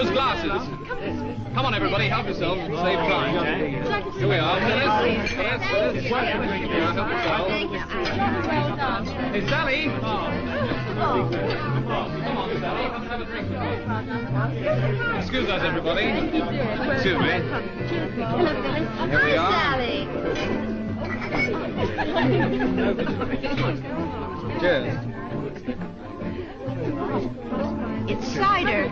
those glasses. Come on, everybody, help yourselves and save time. Here we are, Phyllis. Yes. Help yourself. Hey, Sally. Come on, Sally. Come have a drink with me. Excuse us, everybody. Excuse me. Here we are. Sally. Cheers. It's cider.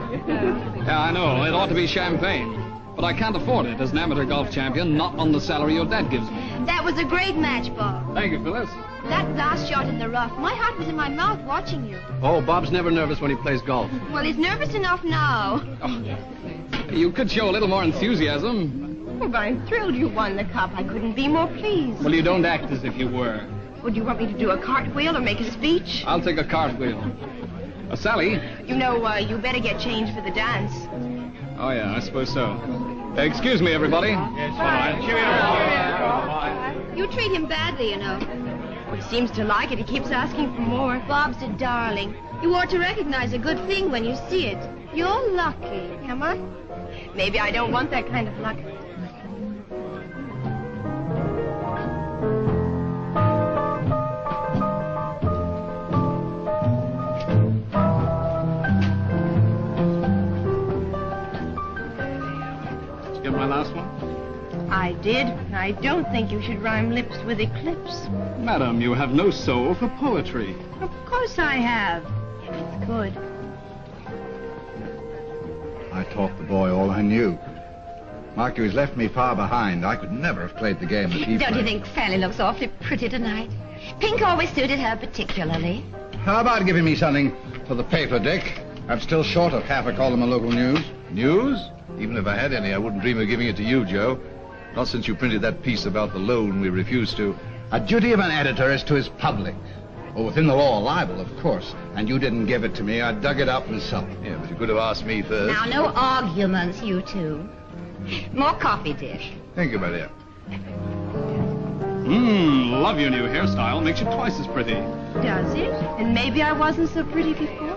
Yeah, I know. It ought to be champagne. But I can't afford it as an amateur golf champion, not on the salary your dad gives me. That was a great match, Bob. Thank you, Phyllis. That last shot in the rough, my heart was in my mouth watching you. Oh, Bob's never nervous when he plays golf. Well, he's nervous enough now. Oh, you could show a little more enthusiasm. Oh, but I'm thrilled you won the cup. I couldn't be more pleased. Well, you don't act as if you were. Would you want me to do a cartwheel or make a speech? I'll take a cartwheel. Sally? You know, you better get changed for the dance. Oh, yeah, I suppose so. Excuse me, everybody. Yes, fine. You treat him badly, you know. Well, he seems to like it. He keeps asking for more. Bob's a darling. You ought to recognize a good thing when you see it. You're lucky. Am I? Maybe I don't want that kind of luck. My last one? I did. I don't think you should rhyme lips with eclipse. Madam, you have no soul for poetry. Of course I have. If it's good. I taught the boy all I knew. Mark, he's left me far behind. I could never have played the game that he played. Don't you think Fanny looks awfully pretty tonight? Pink always suited her particularly. How about giving me something for the paper, Dick? I'm still short of half a column of local news. News? Even if I had any, I wouldn't dream of giving it to you, Joe. Not since you printed that piece about the loan we refused to. A duty of an editor is to his public. Well, within the law of libel, of course. And you didn't give it to me. I dug it up myself. Yeah, but you could have asked me first. Now, no arguments, you two. More coffee, Dick. Thank you, my dear. Love your new hairstyle. Makes you twice as pretty. Does it? And maybe I wasn't so pretty before.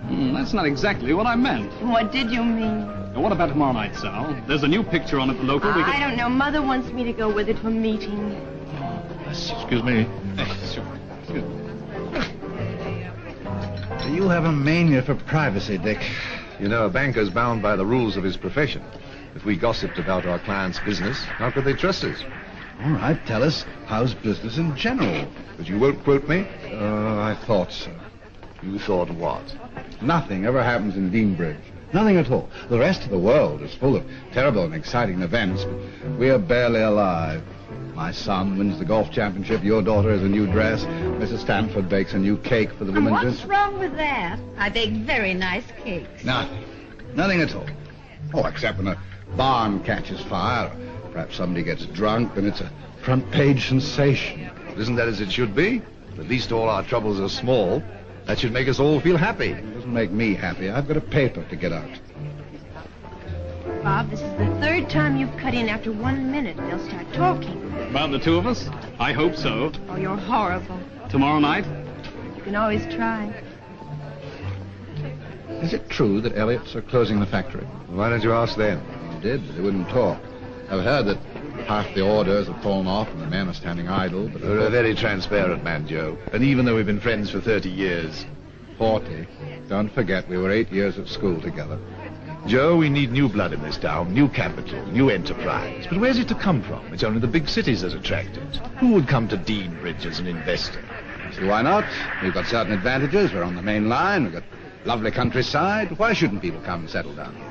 That's not exactly what I meant. What did you mean? Now, what about tomorrow night, Sal? There's a new picture on at the local. I don't know. Mother wants me to go with her to a meeting. Excuse me. Sure. Excuse me. You have a mania for privacy, Dick. You know, a banker's bound by the rules of his profession. If we gossiped about our client's business, how could they trust us? All right, tell us, how's business in general? But you won't quote me? I thought so. You thought what? Nothing ever happens in Deanbridge. Nothing at all. The rest of the world is full of terrible and exciting events, but we are barely alive. My son wins the golf championship, your daughter has a new dress, Mrs. Stanford bakes a new cake for the women's... What's wrong with that? I bake very nice cakes. Nothing. Nothing at all. Oh, except when a barn catches fire, or perhaps somebody gets drunk, and it's a front-page sensation. Isn't that as it should be? At least all our troubles are small. That should make us all feel happy. It doesn't make me happy. I've got a paper to get out. Bob, this is the third time you've cut in after 1 minute. They'll start talking. About the two of us? I hope so. Oh, you're horrible. Tomorrow night? You can always try. Is it true that Elliott's are closing the factory? Why don't you ask them? They did, but they wouldn't talk. I've heard that half the orders have fallen off and the men are standing idle, but... You're a very transparent man, Joe. And even though we've been friends for 30 years... 40. Don't forget, we were 8 years at school together. Joe, we need new blood in this town, new capital, new enterprise. But where's it to come from? It's only the big cities that attract it. Who would come to Deanbridge as an investor? So why not? We've got certain advantages. We're on the main line. We've got lovely countryside. Why shouldn't people come and settle down here?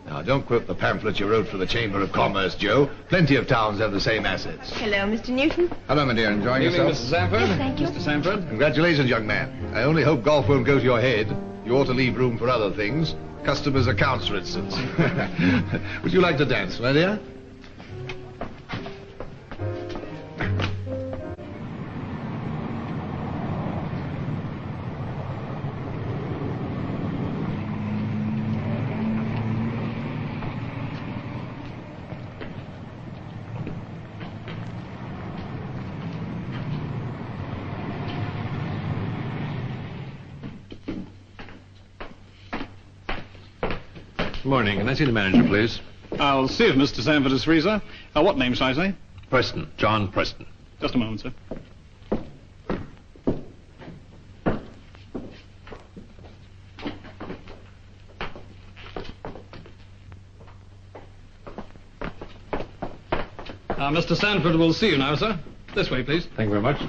Now, don't quote the pamphlet you wrote for the Chamber of Commerce, Joe. Plenty of towns have the same assets. Hello, Mr. Newton. Hello, my dear. Enjoying Good evening, yourself? Mrs. Sanford. Yes, thank you. Mr. Sanford. Congratulations, young man. I only hope golf won't go to your head. You ought to leave room for other things. Customers' accounts, for instance. Would you like to dance, my dear? Morning. Can I see the manager, please? I'll see if Mr. Sanford is free, sir. What name shall I say? Preston. John Preston. Just a moment, sir. Mr. Sanford will see you now, sir. This way, please. Thank you very much.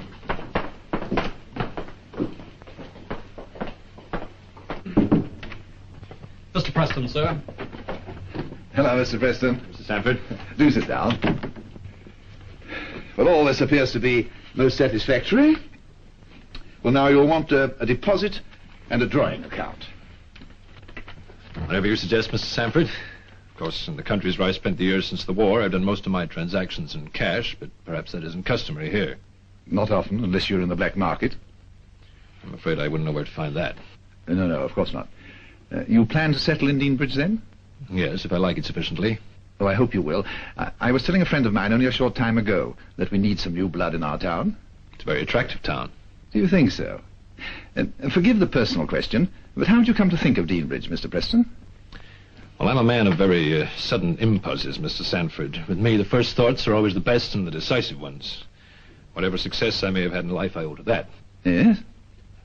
Mr. Preston, sir. Hello, Mr. Preston. Mr. Sanford. Do sit down. Well, all this appears to be most satisfactory. Well, now you'll want a deposit and a drawing account. Whatever you suggest, Mr. Sanford. Of course, in the countries where I spent the years since the war, I've done most of my transactions in cash, but perhaps that isn't customary here. Not often, unless you're in the black market. I'm afraid I wouldn't know where to find that. No, of course not. You plan to settle in Deanbridge, then? Yes, if I like it sufficiently. Oh, I hope you will. I was telling a friend of mine only a short time ago that we need some new blood in our town. It's a very attractive town. Do you think so? Forgive the personal question, but how did you come to think of Deanbridge, Mr. Preston? Well, I'm a man of very sudden impulses, Mr. Sanford. With me, the first thoughts are always the best and the decisive ones. Whatever success I may have had in life, I owe to that. Yes?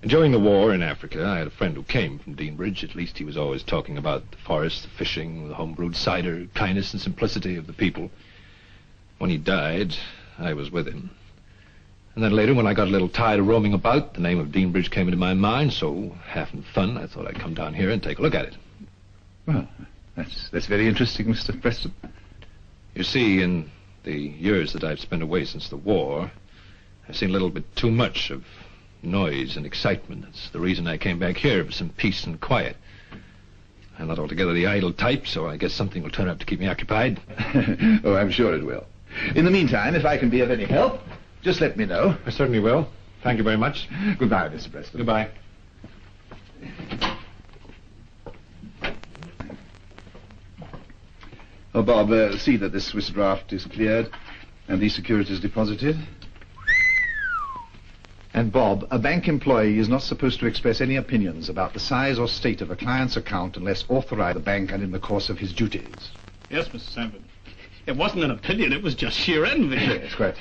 During the war in Africa, I had a friend who came from Deanbridge. At least he was always talking about the forest, the fishing, the home-brewed cider, kindness and simplicity of the people. When he died, I was with him. And then later, when I got a little tired of roaming about, the name of Deanbridge came into my mind, so, half in fun, I thought I'd come down here and take a look at it. Well, that's very interesting, Mr. Preston. You see, in the years that I've spent away since the war, I've seen a little bit too much of noise and excitement. That's the reason I came back here, for some peace and quiet. I'm not altogether the idle type, so I guess something will turn up to keep me occupied. Oh, I'm sure it will. In the meantime, if I can be of any help, just let me know. I certainly will. Thank you very much. Goodbye, Mr. Preston. Goodbye. Oh, Bob, see that this Swiss draft is cleared and these securities deposited. And, Bob, a bank employee is not supposed to express any opinions about the size or state of a client's account unless authorized by the bank and in the course of his duties. Yes, Mr. Sanford. It wasn't an opinion, it was just sheer envy. Yes, quite.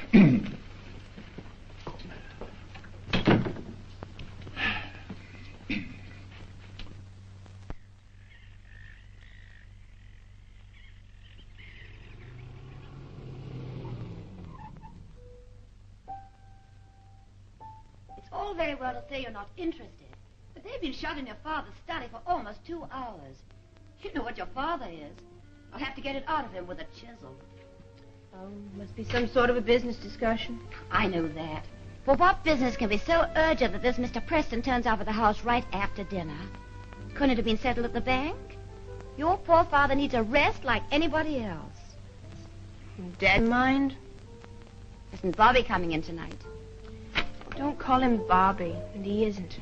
All very well to say you're not interested, but they've been shut in your father's study for almost 2 hours. You know what your father is. I'll have to get it out of him with a chisel. Oh, must be some sort of a business discussion. I know that. For what business can be so urgent that this Mr. Preston turns out of the house right after dinner? Couldn't it have been settled at the bank? Your poor father needs a rest like anybody else. Dad mind? Isn't Bobby coming in tonight? Don't call him Bobby, and he isn't.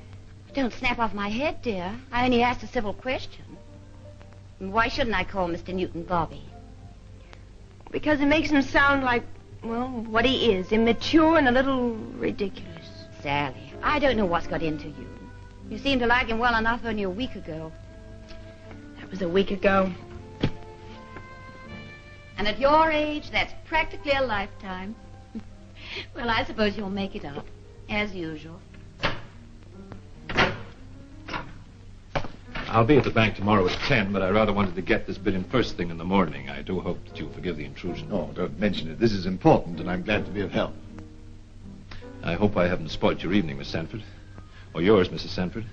Don't snap off my head, dear. I only asked a civil question. Why shouldn't I call Mr. Newton Bobby? Because it makes him sound like, well, what he is, immature and a little ridiculous. Sally, I don't know what's got into you. You seemed to like him well enough only a week ago. That was a week ago. And at your age, that's practically a lifetime. Well, I suppose you'll make it up. As usual. I'll be at the bank tomorrow at 10, but I rather wanted to get this bit in first thing in the morning. I do hope that you'll forgive the intrusion. Oh, don't mention it. This is important, and I'm glad to be of help. I hope I haven't spoilt your evening, Miss Sanford. Or yours, Mrs. Sanford.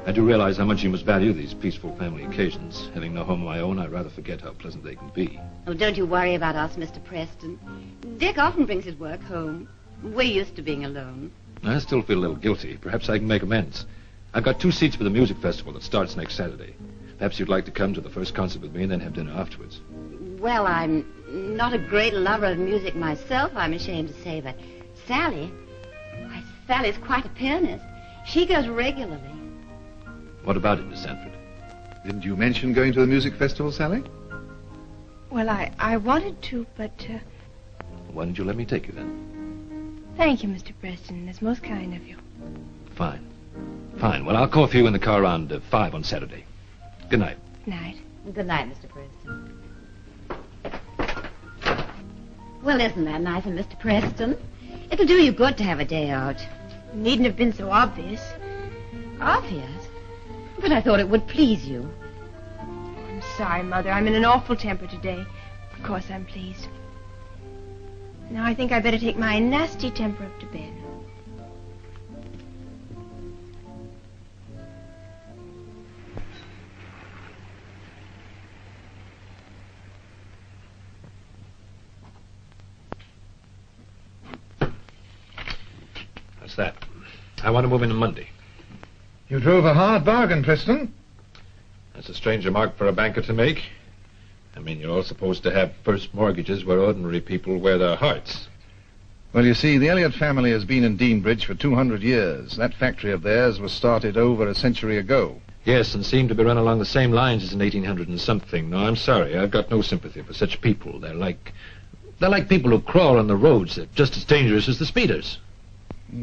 I do realize how much you must value these peaceful family occasions. Having no home of my own, I rather forget how pleasant they can be. Oh, don't you worry about us, Mr. Preston. Dick often brings his work home. We're used to being alone. I still feel a little guilty. Perhaps I can make amends. I've got 2 seats for the music festival that starts next Saturday. Perhaps you'd like to come to the first concert with me and then have dinner afterwards. Well, I'm not a great lover of music myself, I'm ashamed to say, but Sally, why, Sally's quite a pianist. She goes regularly. What about it, Miss Sanford? Didn't you mention going to the music festival, Sally? Well, I wanted to, but, Why didn't you let me take you then? Thank you, Mr. Preston. That's most kind of you. Fine. Fine. Well, I'll call for you in the car around 5 on Saturday. Good night. Night. Good night, Mr. Preston. Well, isn't that nice of Mr. Preston? It'll do you good to have a day out. You needn't have been so obvious. Obvious? But I thought it would please you. I'm sorry, Mother. I'm in an awful temper today. Of course I'm pleased. Now I think I better take my nasty temper up to bed. What's that? I want to move in on Monday. You drove a hard bargain, Preston. That's a strange remark for a banker to make. I mean, you're all supposed to have first mortgages where ordinary people wear their hearts. Well, you see, the Elliot family has been in Deanbridge for 200 years. That factory of theirs was started over a century ago. Yes, and seemed to be run along the same lines as in 1800 and something. No, I'm sorry. I've got no sympathy for such people. They're like people who crawl on the roads. They're just as dangerous as the speeders.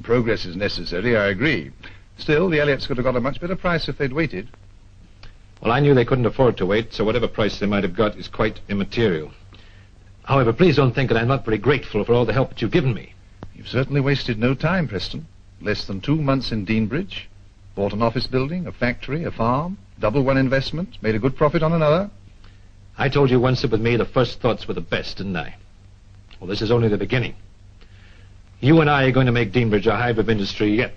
Progress is necessary, I agree. Still, the Elliots could have got a much better price if they'd waited. Well, I knew they couldn't afford to wait, so whatever price they might have got is quite immaterial. However, please don't think that I'm not very grateful for all the help that you've given me. You've certainly wasted no time, Preston. Less than 2 months in Deanbridge. Bought an office building, a factory, a farm, doubled one investment, made a good profit on another. I told you once that with me the first thoughts were the best, didn't I? Well, this is only the beginning. You and I are going to make Deanbridge a hive of industry yet.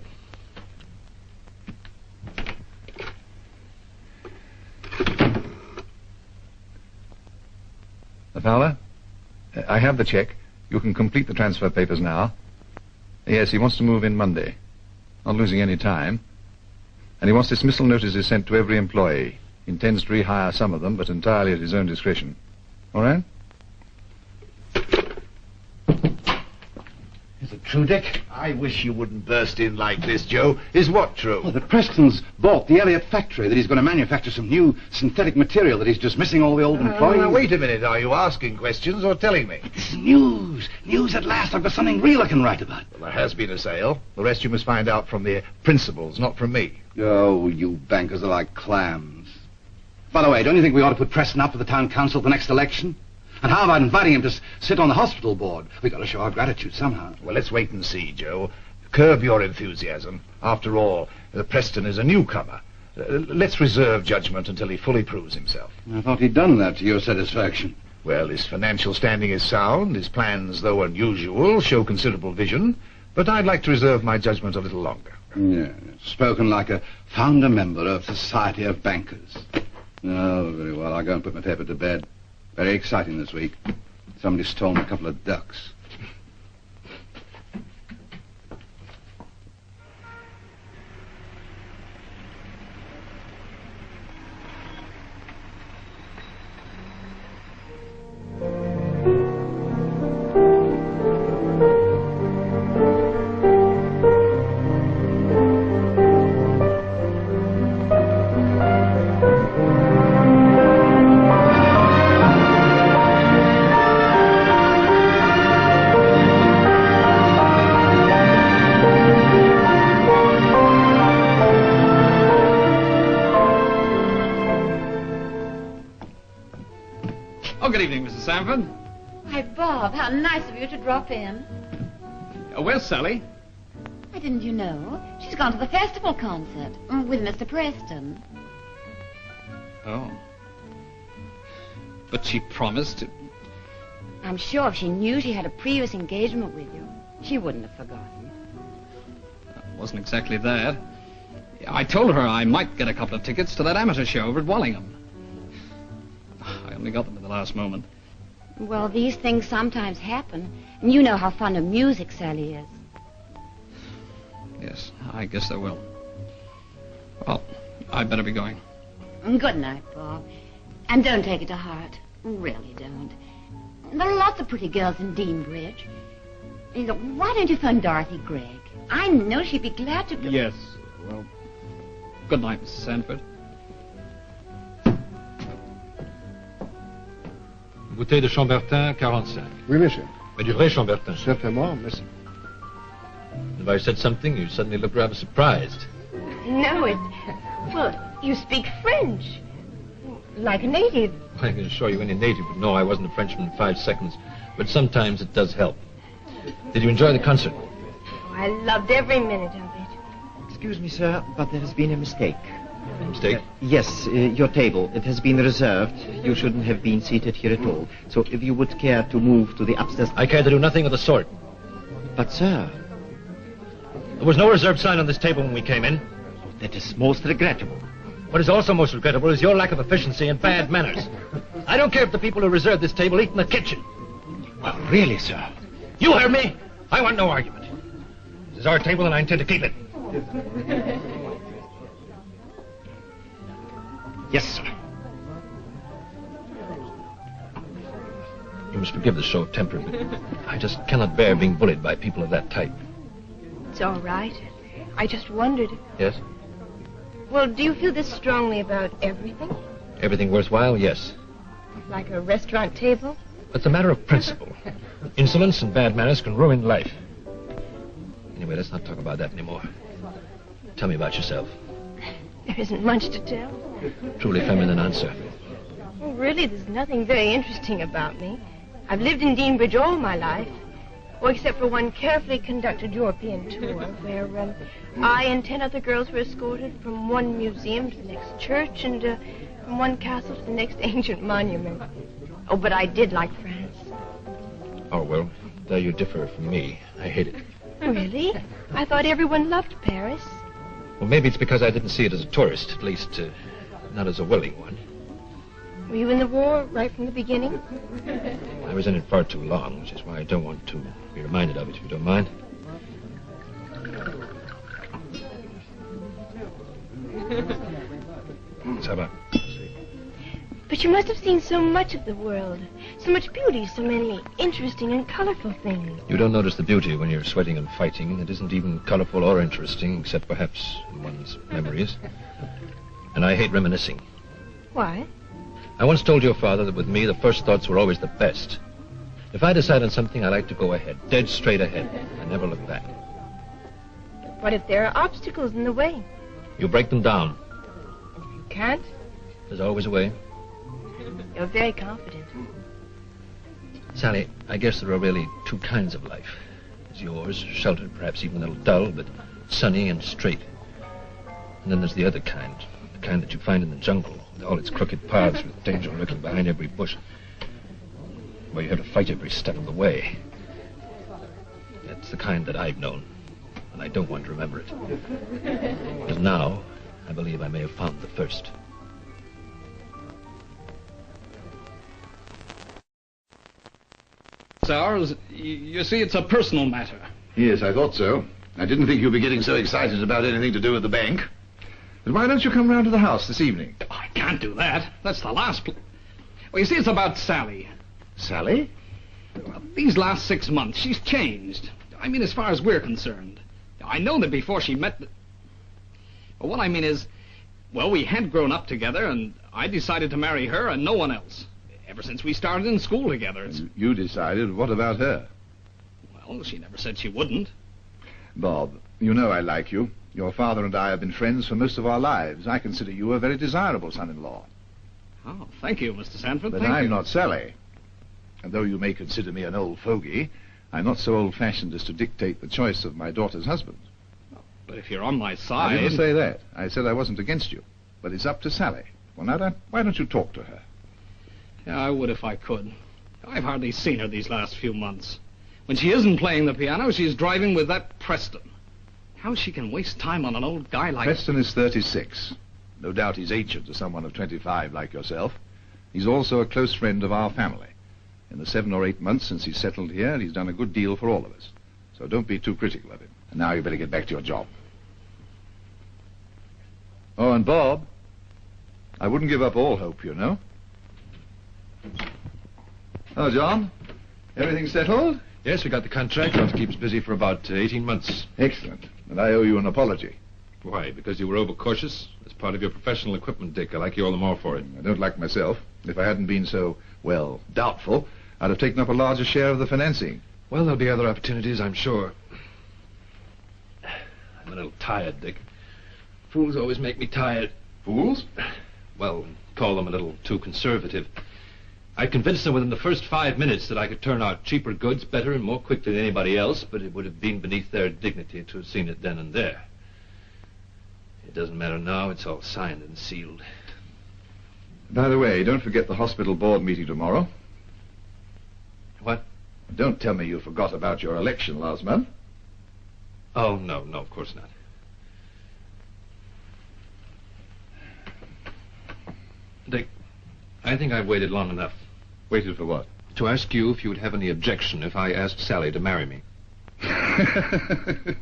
Fowler, I have the check. You can complete the transfer papers now. Yes, he wants to move in Monday. Not losing any time. And he wants dismissal notices sent to every employee. He intends to rehire some of them, but entirely at his own discretion. All right? Is it true, Dick? I wish you wouldn't burst in like this, Joe. Is what true? Well, that Preston's bought the Elliot factory, that he's going to manufacture some new synthetic material, that he's dismissing all the old employees. Now, wait a minute. Are you asking questions or telling me? It's news. News at last. I've got something real I can write about. Well, there has been a sale. The rest you must find out from the principals, not from me. Oh, you bankers are like clams. By the way, don't you think we ought to put Preston up for the town council for the next election? And how about inviting him to sit on the hospital board? We've got to show our gratitude somehow. Well, let's wait and see, Joe. Curb your enthusiasm. After all, Preston is a newcomer. Let's reserve judgment until he fully proves himself. I thought he'd done that to your satisfaction. Well, his financial standing is sound. His plans, though unusual, show considerable vision. But I'd like to reserve my judgment a little longer. Yeah, spoken like a founder member of Society of Bankers. Oh, very well. I'll go and put my paper to bed. Very exciting this week. Somebody stole me a couple of ducks. Oh, good evening, Mrs. Sanford. Why, Bob, how nice of you to drop in. Where's Sally? Why, didn't you know? She's gone to the festival concert with Mr. Preston. Oh. But she promised to... I'm sure if she knew she had a previous engagement with you, she wouldn't have forgotten. It wasn't exactly that. I told her I might get a couple of tickets to that amateur show over at Wallingham. I only got them at the last moment. Well, these things sometimes happen, and you know how fond of music Sally is. Yes, I guess they will. Well, I'd better be going. Good night, Bob. And don't take it to heart. Really don't. There are lots of pretty girls in Deanbridge. Why don't you phone Dorothy Gregg? I know she'd be glad to go. Yes, well, good night, Mrs. Sanford. Bouteille de Chambertin, 45. Oui, monsieur. Mais du vrai Chambertin. Certainement, monsieur. If I said something, you suddenly looked rather surprised. No, well, you speak French. like a native. I can assure you any native would know I wasn't a Frenchman in 5 seconds, but sometimes it does help. Did you enjoy the concert? Oh, I loved every minute of it. Excuse me, sir, but there has been a mistake. A mistake? Yes, your table. It has been reserved. You shouldn't have been seated here at all. So if you would care to move to the upstairs... I care to do nothing of the sort. But, sir... There was no reserved sign on this table when we came in. That is most regrettable. What is also most regrettable is your lack of efficiency and bad manners. I don't care if the people who reserved this table eat in the kitchen. Well, really, sir. You heard me. I want no argument. This is our table, and I intend to keep it. Yes, sir. You must forgive the show of temper, but I just cannot bear being bullied by people of that type. It's all right. I just wondered. Yes? Well, do you feel this strongly about everything? Everything worthwhile? Yes. Like a restaurant table? It's a matter of principle. Insolence and bad manners can ruin life. Anyway, let's not talk about that anymore. Tell me about yourself. There isn't much to tell. Truly feminine answer. Well, really, there's nothing very interesting about me. I've lived in Deanbridge all my life. Well, except for one carefully conducted European tour where I and 10 other girls were escorted from one museum to the next church and from one castle to the next ancient monument. Oh, but I did like France. Oh, well, there you differ from me. I hate it. Really? I thought everyone loved Paris. Well, maybe it's because I didn't see it as a tourist, at least not as a willing one. Were you in the war right from the beginning? I was in it far too long, which is why I don't want to be reminded of it, if you don't mind. How about? But you must have seen so much of the world. So much beauty, so many interesting and colorful things. You don't notice the beauty when you're sweating and fighting. It isn't even colorful or interesting, except perhaps in one's memories. And I hate reminiscing. Why? I once told your father that with me, the first thoughts were always the best. If I decide on something, I like to go ahead, dead straight ahead. I never look back. What if there are obstacles in the way? You break them down. You can't? There's always a way. You're very confident. Sally, I guess there are really 2 kinds of life. There's yours, sheltered, perhaps even a little dull, but sunny and straight. And then there's the other kind, the kind that you find in the jungle, with all its crooked paths, with danger lurking behind every bush, where you have to fight every step of the way. That's the kind that I've known, and I don't want to remember it. Because now, I believe I may have found the first. Ours, you see, it's a personal matter. Yes, I thought so. I didn't think you'd be getting so excited about anything to do with the bank. But why don't you come round to the house this evening? I can't do that. That's the last... Well, you see, it's about Sally. Sally? Well, these last 6 months, she's changed. I mean, as far as we're concerned. I know that before she met... Well, what I mean is, well, we had grown up together, and I decided to marry her and no one else. Ever since we started in school together. You decided. What about her? Well, she never said she wouldn't. Bob, you know I like you. Your father and I have been friends for most of our lives. I consider you a very desirable son-in-law. Oh, thank you, Mr. Sanford. But Thank I'm you. not Sally. And though you may consider me an old fogey, I'm not so old-fashioned as to dictate the choice of my daughter's husband. But if you're on my side... I didn't say that. I said I wasn't against you. But it's up to Sally. Well, now, why don't you talk to her? Yeah, I would if I could. I've hardly seen her these last few months. When she isn't playing the piano, she's driving with that Preston. How she can waste time on an old guy like... Preston is 36. No doubt he's ancient to someone of 25 like yourself. He's also a close friend of our family. In the 7 or 8 months since he's settled here, he's done a good deal for all of us. So don't be too critical of him. And now you better get back to your job. Oh, and Bob, I wouldn't give up all hope, you know. Oh, John, everything settled? Yes, we got the contract. Ought to keep us busy for about 18 months. Excellent. And I owe you an apology. Why? Because you were overcautious? That's part of your professional equipment, Dick. I like you all the more for it. I don't like myself. If I hadn't been so, well, doubtful, I'd have taken up a larger share of the financing. Well, there'll be other opportunities, I'm sure. I'm a little tired, Dick. Fools always make me tired. Fools? Well, call them a little too conservative. I convinced them within the first 5 minutes that I could turn out cheaper goods better and more quickly than anybody else, but it would have been beneath their dignity to have seen it then and there. It doesn't matter now. It's all signed and sealed. By the way, don't forget the hospital board meeting tomorrow. What? Don't tell me you forgot about your election last month. Oh, no, of course not. Dick, I think I've waited long enough. Waited for what? To ask you if you would have any objection if I asked Sally to marry me.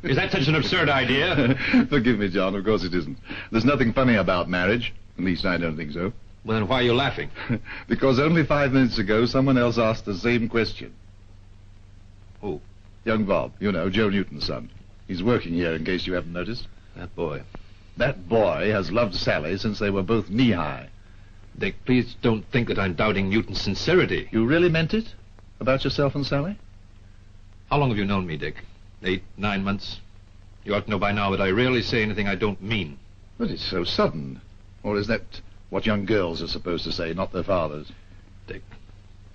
Is that such an absurd idea? Forgive me, John, of course it isn't. There's nothing funny about marriage. At least I don't think so. Well, then why are you laughing? Because only 5 minutes ago someone else asked the same question. Who? Young Bob, you know, Joe Newton's son. He's working here, in case you haven't noticed. That boy. That boy has loved Sally since they were both knee-high. Dick, please don't think that I'm doubting Newton's sincerity. You really meant it? About yourself and Sally? How long have you known me, Dick? 8, 9 months? You ought to know by now that I rarely say anything I don't mean. But it's so sudden. Or is that what young girls are supposed to say, not their fathers? Dick,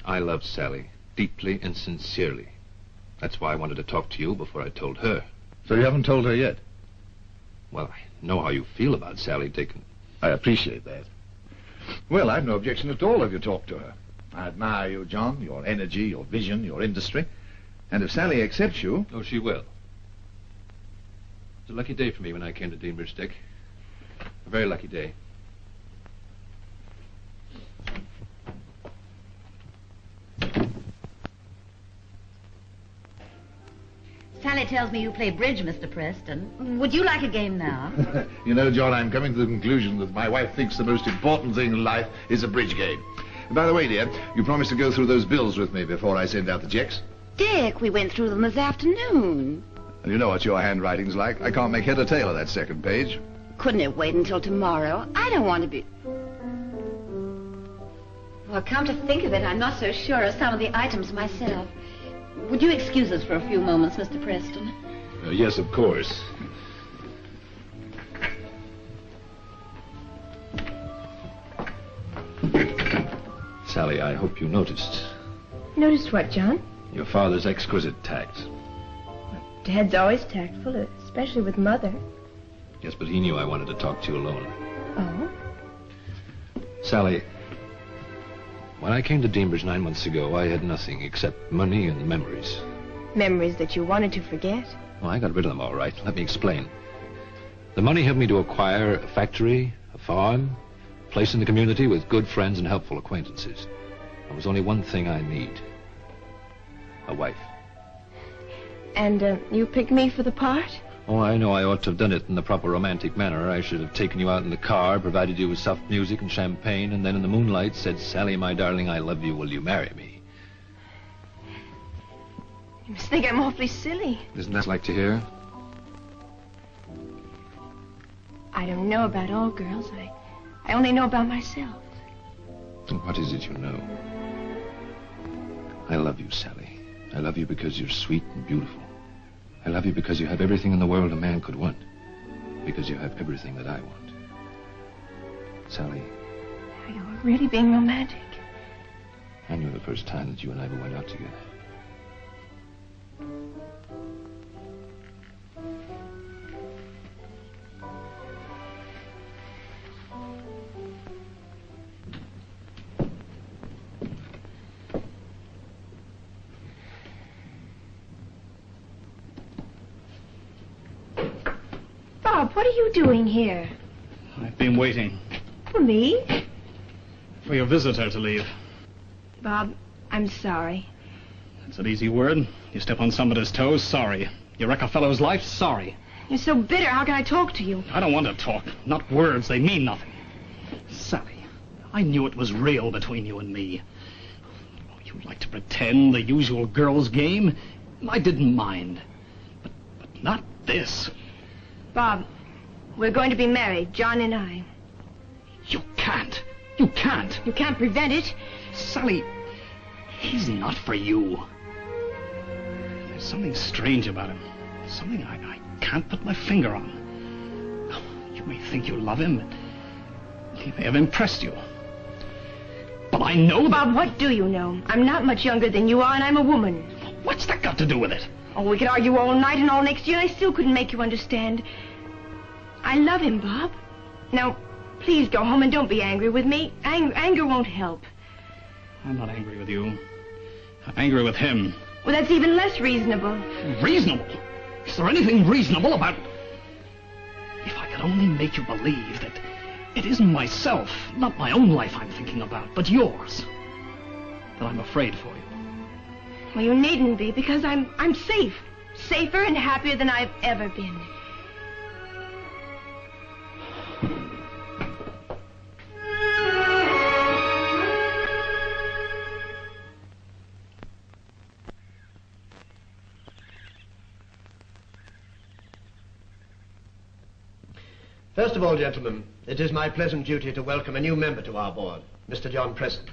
I love Sally deeply and sincerely. That's why I wanted to talk to you before I told her. So you haven't told her yet? Well, I know how you feel about Sally, Dick. I appreciate that. Well, I've no objection at all if you talk to her. I admire you, John, your energy, your vision, your industry. And if Sally accepts you... Oh, she will. It's a lucky day for me when I came to Deanbridge, Dick. A very lucky day. Sally tells me you play bridge, Mr. Preston. Would you like a game now? You know, John, I'm coming to the conclusion that my wife thinks the most important thing in life is a bridge game. By the way, dear, you promised to go through those bills with me before I send out the checks. Dick, we went through them this afternoon. And you know what your handwriting's like. I can't make head or tail of that second page. Couldn't it wait until tomorrow? I don't want to be... Well, come to think of it, I'm not so sure of some of the items myself. Would you excuse us for a few moments, Mr. Preston? Yes, of course. Sally, I hope you noticed. Noticed what, John? Your father's exquisite tact. Dad's always tactful, especially with Mother. Yes, but he knew I wanted to talk to you alone. Oh? Sally, when I came to Deanbridge 9 months ago, I had nothing except money and memories. Memories that you wanted to forget? Well, I got rid of them all right. Let me explain. The money helped me to acquire a factory, a farm, a place in the community with good friends and helpful acquaintances. There was only one thing I need. A wife. And you picked me for the part? Oh, I know I ought to have done it in the proper romantic manner. I should have taken you out in the car, provided you with soft music and champagne, and then in the moonlight said, "Sally, my darling, I love you. Will you marry me?" You must think I'm awfully silly. Isn't that like to hear? I don't know about all girls. I only know about myself. And what is it you know? I love you, Sally. I love you because you're sweet and beautiful. I love you because you have everything in the world a man could want. Because you have everything that I want. Sally. You're really being romantic. I knew the first time that you and I ever went out together. Bob, what are you doing here? I've been waiting For me? for your visitor to leave. Bob, I'm sorry. It's an easy word. You step on somebody's toes, sorry. You wreck a fellow's life, sorry. You're so bitter. How can I talk to you? I don't want to talk. Not words. They mean nothing. Sally, I knew it was real between you and me. You like to pretend the usual girl's game. I didn't mind. But not this. Bob, we're going to be married, John and I. You can't. You can't. You can't prevent it. Sally, he's not for you. There's something strange about him. Something I can't put my finger on. You may think you love him. He may have impressed you. I know that... Bob, what do you know? I'm not much younger than you are, and I'm a woman. What's that got to do with it? Oh, we could argue all night and all next year, and I still couldn't make you understand. I love him, Bob. Now, please go home and don't be angry with me. Anger won't help. I'm not angry with you. I'm angry with him. Well, that's even less reasonable. Reasonable? Is there anything reasonable about... If I could only make you believe that it isn't myself, not my own life I'm thinking about, but yours, that I'm afraid for you. Well, you needn't be, because I'm safe. Safer and happier than I've ever been. First of all, gentlemen, it is my pleasant duty to welcome a new member to our board, Mr. John Preston.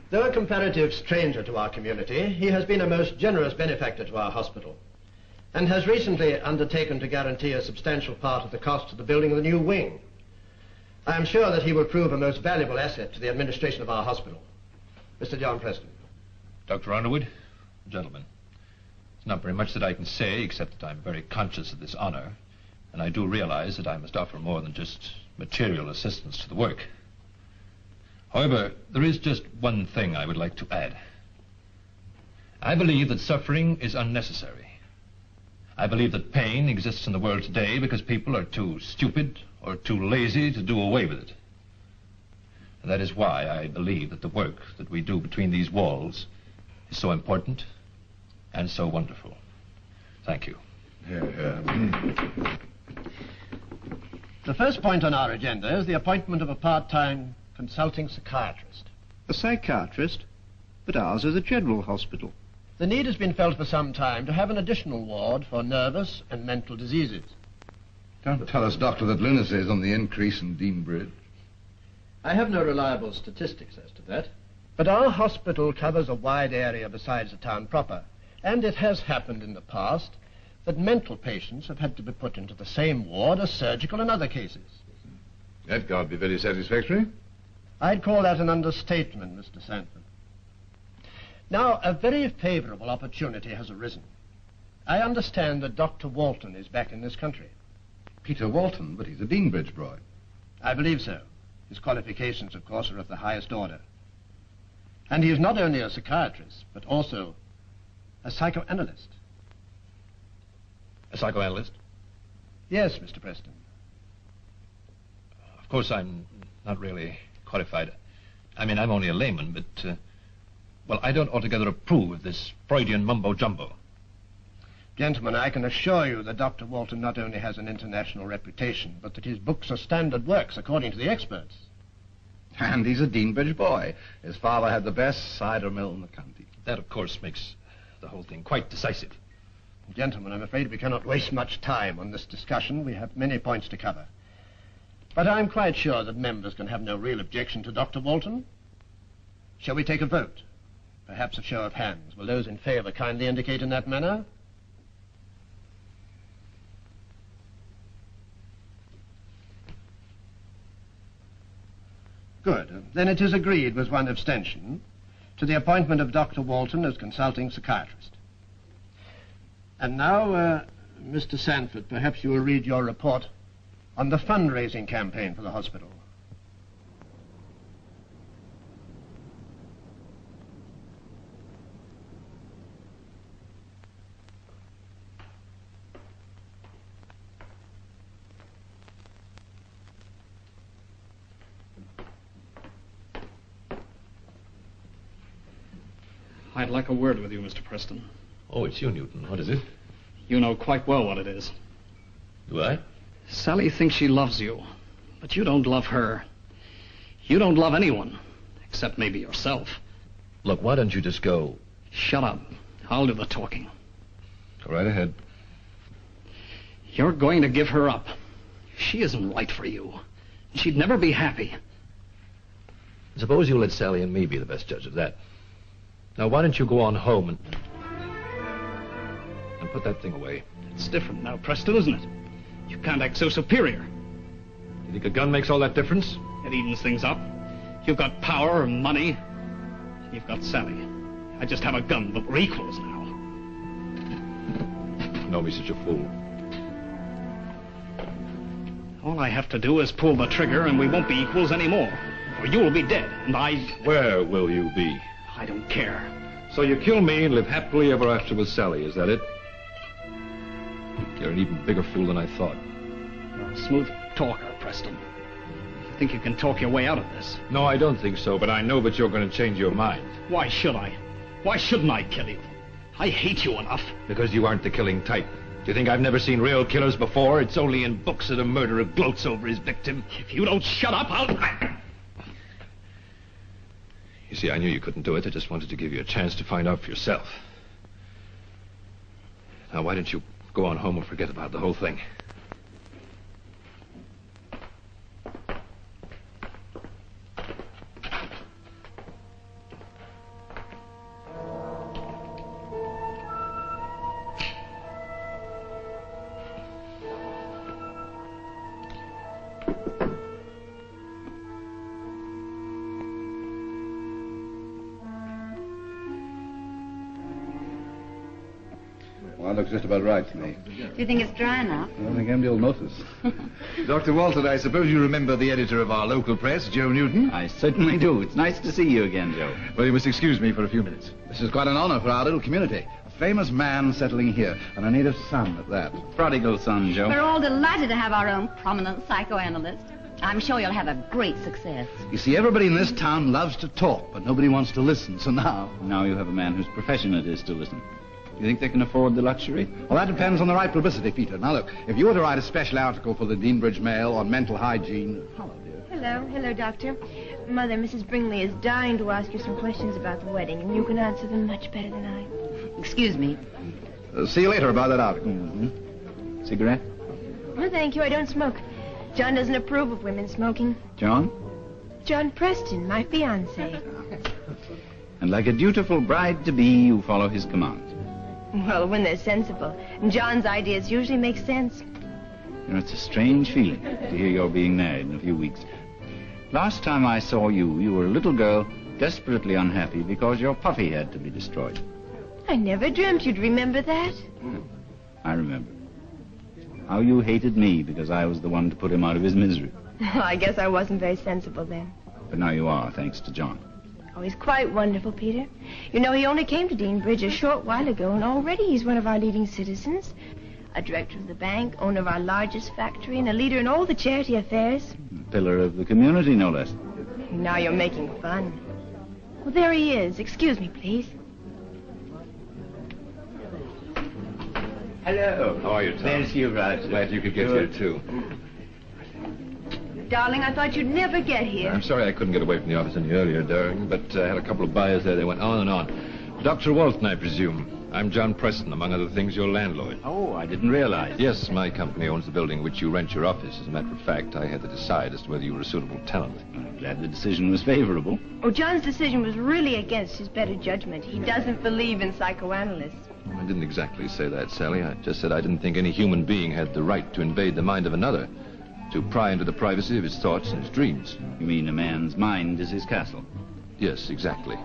Though a comparative stranger to our community, he has been a most generous benefactor to our hospital and has recently undertaken to guarantee a substantial part of the cost of the building of the new wing. I am sure that he will prove a most valuable asset to the administration of our hospital. Mr. John Preston. Dr. Underwood, gentlemen, there's not very much that I can say except that I'm very conscious of this honor, and I do realize that I must offer more than just material assistance to the work. However, there is just one thing I would like to add. I believe that suffering is unnecessary. I believe that pain exists in the world today because people are too stupid or too lazy to do away with it. And that is why I believe that the work that we do between these walls is so important and so wonderful. Thank you. The first point on our agenda is the appointment of a part-time consulting psychiatrist. A psychiatrist? But ours is a general hospital. The need has been felt for some time to have an additional ward for nervous and mental diseases. Don't tell us, Doctor, that lunacy is on the increase in Dean Bridge. I have no reliable statistics as to that, but our hospital covers a wide area besides the town proper, and it has happened in the past that mental patients have had to be put into the same ward as surgical and other cases. That can't be very satisfactory. I'd call that an understatement, Mr. Sanford. Now, a very favorable opportunity has arisen. I understand that Dr. Walton is back in this country. Peter Walton, but he's a Dean Bridge boy. I believe so. His qualifications, of course, are of the highest order. And he is not only a psychiatrist, but also a psychoanalyst. A psychoanalyst? Yes, Mr. Preston. Of course, I'm not really qualified. I mean, I'm only a layman, but, well, I don't altogether approve of this Freudian mumbo-jumbo. Gentlemen, I can assure you that Dr. Walton not only has an international reputation, but that his books are standard works, according to the experts. And he's a Dean Bridge boy. His father had the best cider mill in the county. That, of course, makes the whole thing quite decisive. Gentlemen, I'm afraid we cannot waste much time on this discussion. We have many points to cover. But I'm quite sure that members can have no real objection to Dr. Walton. Shall we take a vote? Perhaps a show of hands. Will those in favor kindly indicate in that manner? Good. Then it is agreed, with one abstention, to the appointment of Dr. Walton as consulting psychiatrist. And now, Mr. Sanford, perhaps you will read your report on the fundraising campaign for the hospital. I'd like a word with you, Mr. Preston. Oh, it's you, Newton. What is it? You know quite well what it is. Do I? Sally thinks she loves you, but you don't love her. You don't love anyone, except maybe yourself. Look, why don't you just go? Shut up. I'll do the talking. Go right ahead. You're going to give her up. She isn't right for you. She'd never be happy. Suppose you let Sally and me be the best judge of that. Now, why don't you go on home and put that thing away? It's different now, Preston, isn't it? You can't act so superior. You think a gun makes all that difference? It evens things up. You've got power and money. You've got Sally. I just have a gun, but we're equals now. Don't be such a fool. All I have to do is pull the trigger and we won't be equals anymore. Or you will be dead, and I... Where will you be? I don't care. So you kill me and live happily ever after with Sally, is that it? You're an even bigger fool than I thought. You're a smooth talker, Preston. You think you can talk your way out of this? No, I don't think so, but I know that you're going to change your mind. Why should I? Why shouldn't I kill you? I hate you enough. Because you aren't the killing type. Do you think I've never seen real killers before? It's only in books that a murderer gloats over his victim. If you don't shut up, I'll... You see, I knew you couldn't do it. I just wanted to give you a chance to find out for yourself. Now, why don't you go on home and forget about the whole thing? Well, looks just about right to me. Do you think it's dry enough? I don't think anybody will notice. Dr. Walton, I suppose you remember the editor of our local press, Joe Newton? I certainly do. It's nice to see you again, Joe. Well, you must excuse me for a few minutes. This is quite an honor for our little community. A famous man settling here, and a native son at that. Prodigal son, Joe. We're all delighted to have our own prominent psychoanalyst. I'm sure you'll have a great success. You see, everybody in this town loves to talk, but nobody wants to listen, so now... Now you have a man whose profession it is to listen. You think they can afford the luxury? Well, that depends on the right publicity, Peter. Now, look, if you were to write a special article for the Deanbridge Mail on mental hygiene... Hello, dear. Hello. Hello, Doctor. Mother, Mrs. Bringley is dying to ask you some questions about the wedding, and you can answer them much better than I. Excuse me. See you later about that article. Mm-hmm. Cigarette? No, thank you. I don't smoke. John doesn't approve of women smoking. John? John Preston, my fiancé. And like a dutiful bride-to-be, you follow his commands. Well, when they're sensible. And John's ideas usually make sense. You know, it's a strange feeling to hear you're being married in a few weeks. Last time I saw you, you were a little girl desperately unhappy because your puppy had to be destroyed. I never dreamt you'd remember that. I remember. How you hated me because I was the one to put him out of his misery. Well, I guess I wasn't very sensible then. But now you are, thanks to John. Oh, he's quite wonderful, Peter. You know, he only came to Deanbridge a short while ago, and already he's one of our leading citizens. A director of the bank, owner of our largest factory, and a leader in all the charity affairs. A pillar of the community, no less. Now you're making fun. Well, there he is. Excuse me, please. Hello. How are you, Tom? There's you, Roger. Glad you could get here, too. Darling, I thought you'd never get here. I'm sorry I couldn't get away from the office any earlier, darling, but I had a couple of buyers there. They went on and on. Dr. Walton, I presume. I'm John Preston, among other things, your landlord. Oh, I didn't realize. Yes, my company owns the building in which you rent your office. As a matter of fact, I had to decide as to whether you were a suitable tenant. I'm glad the decision was favorable. Oh, John's decision was really against his better judgment. He doesn't believe in psychoanalysts. I didn't exactly say that, Sally. I just said I didn't think any human being had the right to invade the mind of another, to pry into the privacy of his thoughts and his dreams. You mean a man's mind is his castle? Yes, exactly.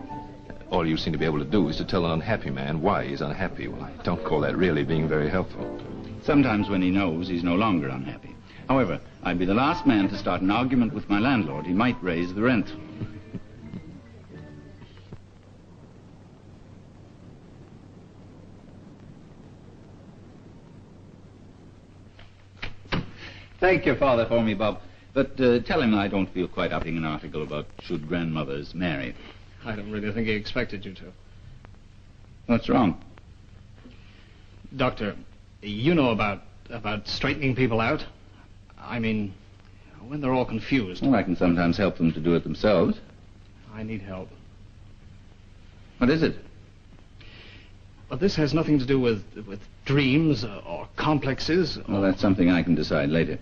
All you seem to be able to do is to tell an unhappy man why he's unhappy. Well, I don't call that really being very helpful. Sometimes when he knows, he's no longer unhappy. However, I'd be the last man to start an argument with my landlord. He might raise the rent. Thank your father for me, Bob. But tell him I don't feel quite up in an article about should grandmothers marry. I don't really think he expected you to. What's wrong? Doctor, you know about straightening people out? I mean, when they're all confused. Well, I can sometimes help them to do it themselves. I need help. What is it? But this has nothing to do with dreams or complexes. Well, that's something I can decide later.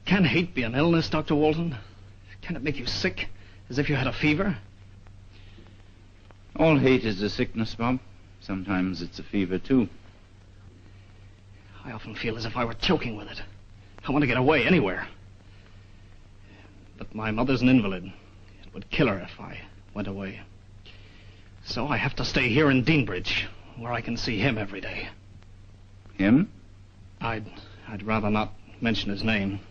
Can hate be an illness, Dr. Walton? Can it make you sick, as if you had a fever? All hate is a sickness, Bob. Sometimes it's a fever, too. I often feel as if I were choking with it. I want to get away anywhere. But my mother's an invalid. It would kill her if I went away. So I have to stay here in Deanbridge, where I can see him every day. Him? I'd rather not mention his name.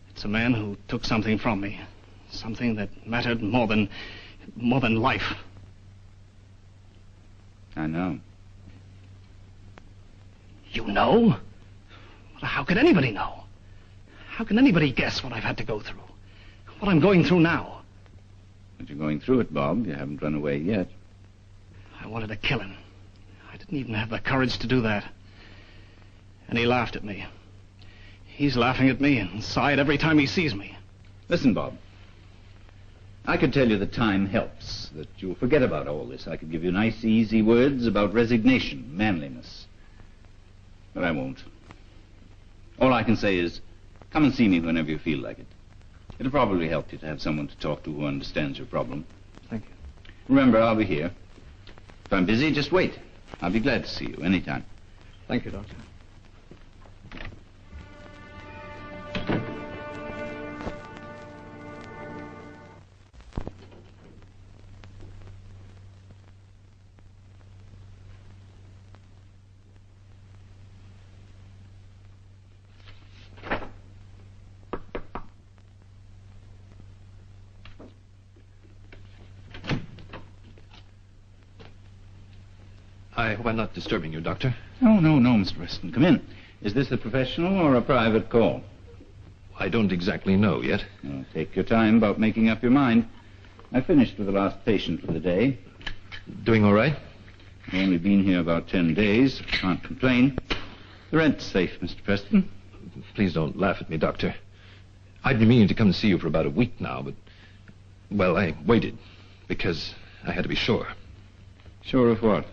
It's a man who took something from me. Something that mattered more than life. I know. You know? Well, how could anybody know? How can anybody guess what I've had to go through? What I'm going through now? But you're going through it, Bob. You haven't run away yet. I wanted to kill him. I didn't even have the courage to do that. And he laughed at me. He's laughing at me inside every time he sees me. Listen, Bob. I could tell you that time helps, that you'll forget about all this. I could give you nice, easy words about resignation, manliness. But I won't. All I can say is, come and see me whenever you feel like it. It'll probably help you to have someone to talk to who understands your problem. Thank you. Remember, I'll be here. If I'm busy, just wait. I'll be glad to see you anytime. Thank you, Doctor. I hope I'm not disturbing you, Doctor. Oh, no, Mr. Preston. Come in. Is this a professional or a private call? I don't exactly know yet. Well, take your time about making up your mind. I finished with the last patient for the day. Doing all right? I've only been here about 10 days. Can't complain. The rent's safe, Mr. Preston. Please don't laugh at me, Doctor. I'd been meaning to come and see you for about a week now, but... Well, I waited, because I had to be sure. Sure of what?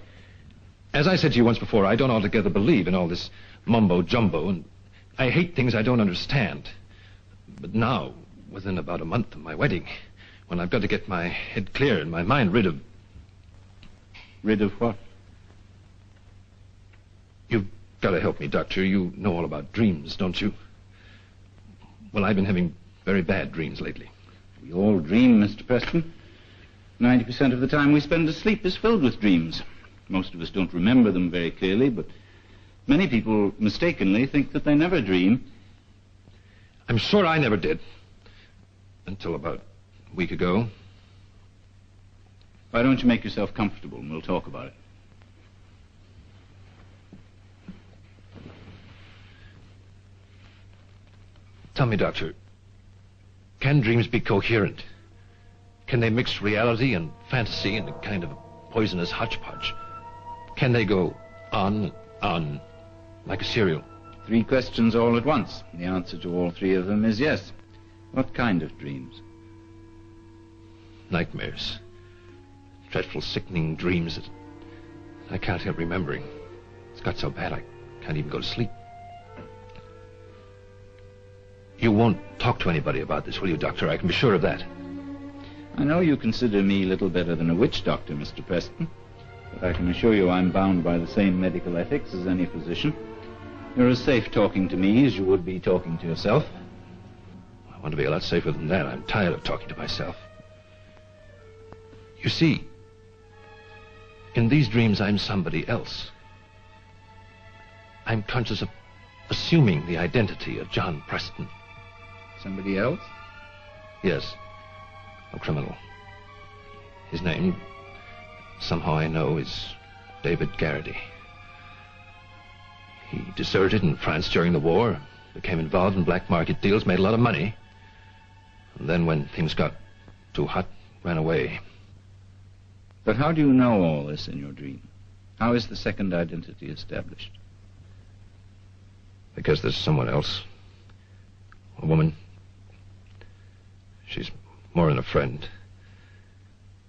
As I said to you once before, I don't altogether believe in all this mumbo-jumbo, and I hate things I don't understand. But now, within about a month of my wedding, when I've got to get my head clear and my mind rid of... Rid of what? You've got to help me, Doctor. You know all about dreams, don't you? Well, I've been having very bad dreams lately. We all dream, Mr. Preston. 90% of the time we spend asleep is filled with dreams. Most of us don't remember them very clearly, but many people mistakenly think that they never dream. I'm sure I never did. Until about a week ago. Why don't you make yourself comfortable and we'll talk about it? Tell me, Doctor, can dreams be coherent? Can they mix reality and fantasy in a kind of poisonous hodgepodge? Can they go on and on like a cereal? 3 questions all at once. The answer to all 3 of them is yes. What kind of dreams? Nightmares. Dreadful, sickening dreams that I can't help remembering. It's got so bad I can't even go to sleep. You won't talk to anybody about this, will you, Doctor? I can be sure of that. I know you consider me little better than a witch doctor, Mr. Preston. But I can assure you I'm bound by the same medical ethics as any physician. You're as safe talking to me as you would be talking to yourself. I want to be a lot safer than that. I'm tired of talking to myself. You see, in these dreams, I'm somebody else. I'm conscious of assuming the identity of John Preston. Somebody else? Yes, a criminal. His name, somehow I know, is David Garrity. He deserted in France during the war, became involved in black market deals, made a lot of money. And then when things got too hot, ran away. But how do you know all this in your dream? How is the second identity established? Because there's someone else. A woman. She's more than a friend.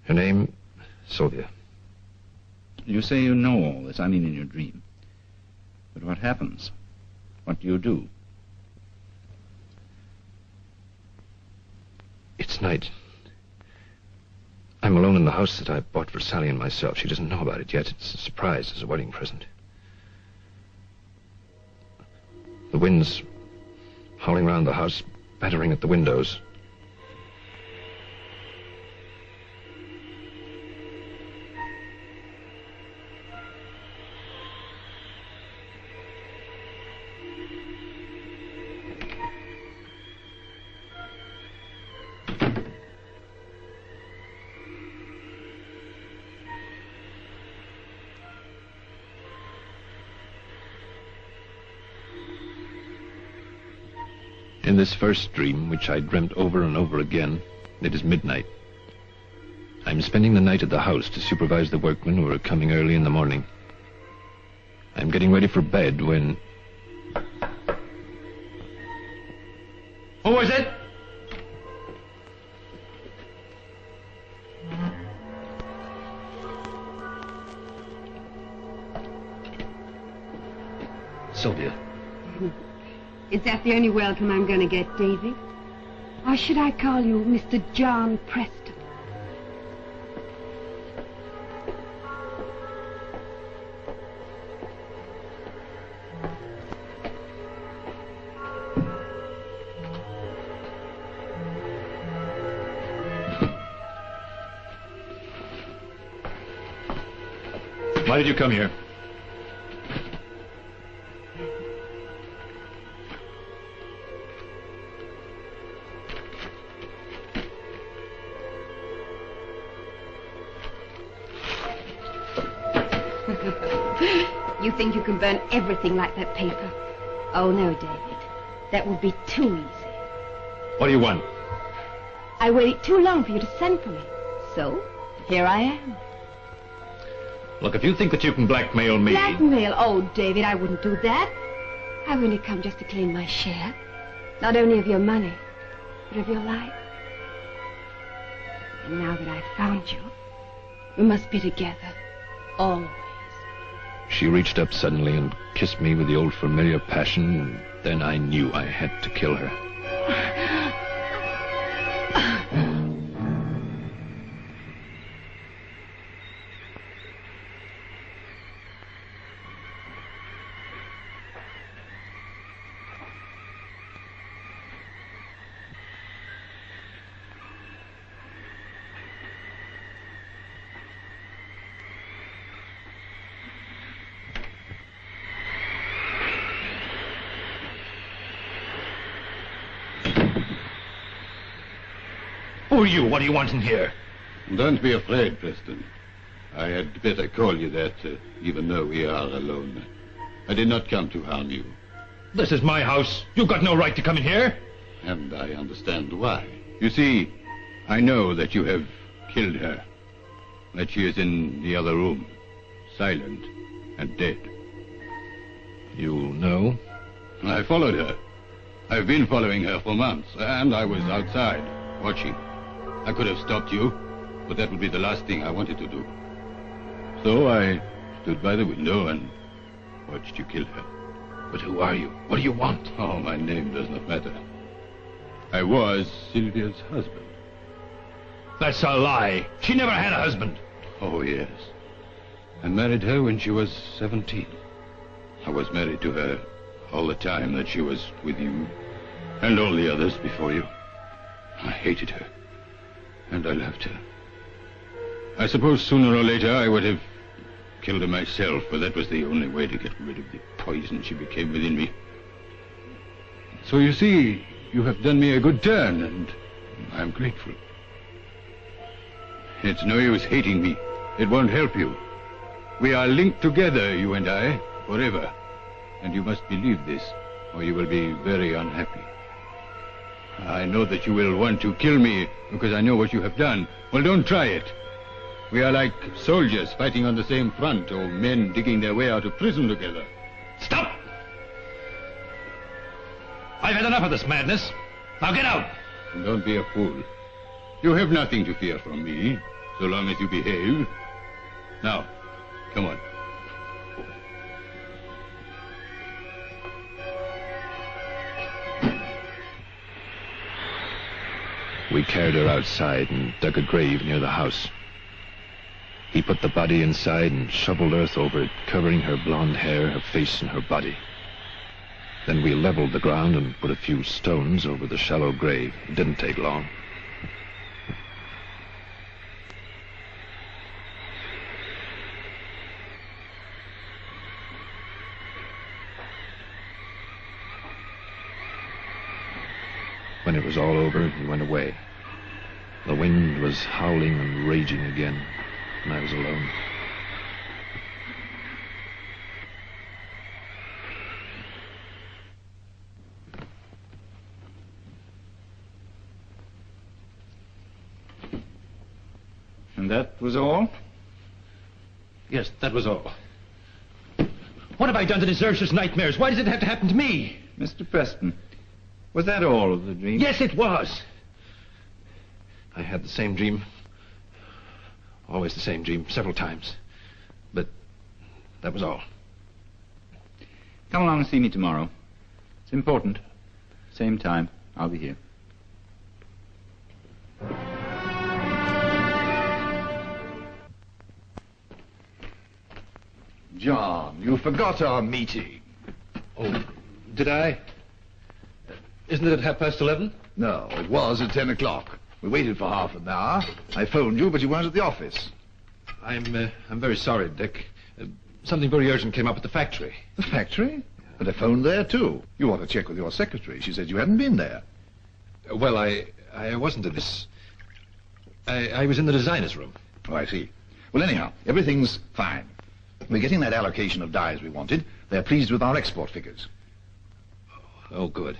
Her name, Sylvia. You say you know all this, I mean in your dream. But what happens? What do you do? It's night. I'm alone in the house that I bought for Sally and myself. She doesn't know about it yet. It's a surprise as a wedding present. The wind's howling round the house, battering at the windows. In this first dream, which I dreamt over and over again, it is midnight. I'm spending the night at the house to supervise the workmen who are coming early in the morning. I'm getting ready for bed when... Who is it? Sylvia. Is that the only welcome I'm going to get, David? Or should I call you Mr. John Preston? Why did you come here? You think you can burn everything like that paper? Oh, no, David. That would be too easy. What do you want? I waited too long for you to send for me. So, here I am. Look, if you think that you can blackmail me... Blackmail? Oh, David, I wouldn't do that. I've only come just to claim my share. Not only of your money, but of your life. And now that I've found you, we must be together. Always. She reached up suddenly and kissed me with the old familiar passion, and then I knew I had to kill her. Who are you? What do you want in here? Don't be afraid, Preston. I had better call you that, even though we are alone. I did not come to harm you. This is my house. You've got no right to come in here. And I understand why. You see, I know that you have killed her. That she is in the other room, silent and dead. You know? I followed her. I've been following her for months, and I was outside, watching. I could have stopped you, but that would be the last thing I wanted to do. So I stood by the window and watched you kill her. But who are you? What do you want? Oh, my name does not matter. I was Sylvia's husband. That's a lie. She never had a husband. Oh, yes. I married her when she was 17. I was married to her all the time that she was with you, and all the others before you. I hated her. And I loved her. I suppose sooner or later I would have killed her myself, but that was the only way to get rid of the poison she became within me. So you see, you have done me a good turn, and I'm grateful. It's no use hating me. It won't help you. We are linked together, you and I, forever. And you must believe this, or you will be very unhappy. I know that you will want to kill me because I know what you have done. Well, don't try it. We are like soldiers fighting on the same front, or men digging their way out of prison together. Stop! I've had enough of this madness. Now get out! Don't be a fool. You have nothing to fear from me, so long as you behave. Now, come on. We carried her outside and dug a grave near the house. He put the body inside and shoveled earth over it, covering her blonde hair, her face, and her body. Then we leveled the ground and put a few stones over the shallow grave. It didn't take long. When it was all over, he went away. The wind was howling and raging again, and I was alone. And that was all? Yes, that was all. What have I done to deserve such nightmares? Why does it have to happen to me? Mr. Preston, was that all of the dream? Yes, it was. I had the same dream. Always the same dream, several times. But that was all. Come along and see me tomorrow. It's important. Same time. I'll be here. John, you forgot our meeting. Oh, did I? Isn't it at 11:30? No, it was at 10 o'clock. We waited for half an hour. I phoned you, but you weren't at the office. I'm very sorry, Dick. Something very urgent came up at the factory. The factory? But I phoned there, too. You ought to check with your secretary. She said you hadn't been there. Well, I wasn't in this. I was in the designer's room. Oh, I see. Well, anyhow, everything's fine. We're getting that allocation of dyes we wanted. They're pleased with our export figures. Oh, good.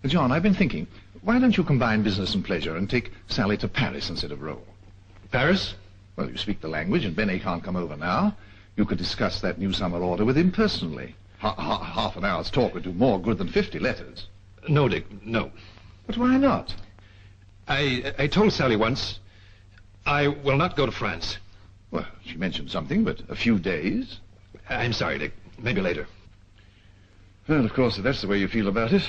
John, I've been thinking, why don't you combine business and pleasure and take Sally to Paris instead of Rome? Paris? Well, you speak the language, and Benny can't come over now. You could discuss that new summer order with him personally. Half an hour's talk would do more good than 50 letters. No, Dick, no. But why not? I told Sally once, I will not go to France. Well, she mentioned something, but a few days. I'm sorry, Dick. Maybe later. Well, of course, if that's the way you feel about it.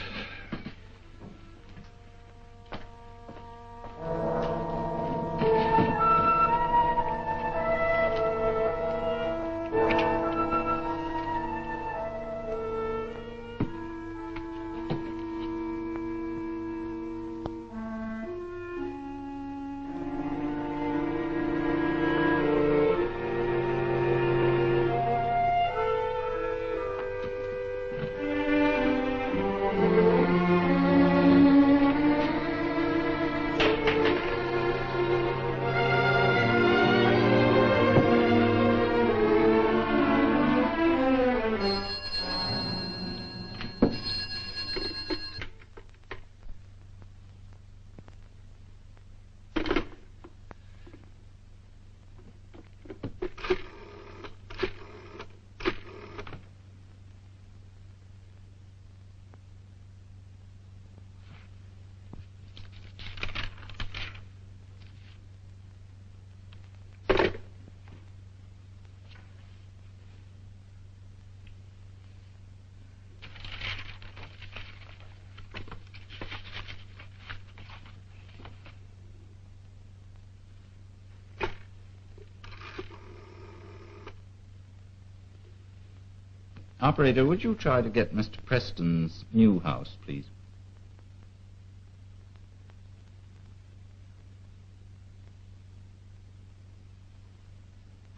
Operator, would you try to get Mr. Preston's new house, please?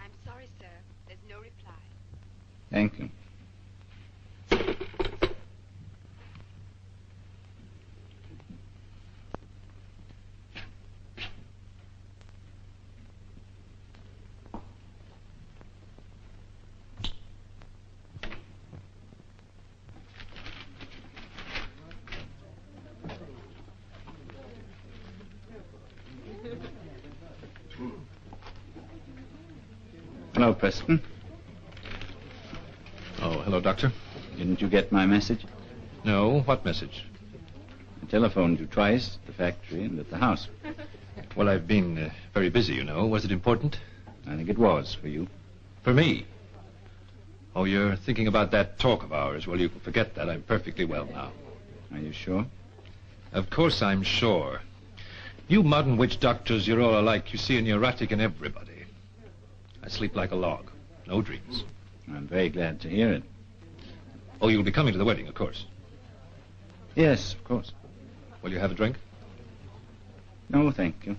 I'm sorry, sir. There's no reply. Thank you. Hello, Preston. Oh, hello, Doctor. Didn't you get my message? No, what message? I telephoned you twice at the factory and at the house. Well, I've been very busy, you know. Was it important? I think it was for you. For me? Oh, you're thinking about that talk of ours. Well, you can forget that. I'm perfectly well now. Are you sure? Of course I'm sure. You modern witch doctors, you're all alike. You see a neurotic in everybody. I sleep like a log. No dreams. I'm very glad to hear it. Oh, you'll be coming to the wedding, of course. Yes, of course. Will you have a drink? No, thank you.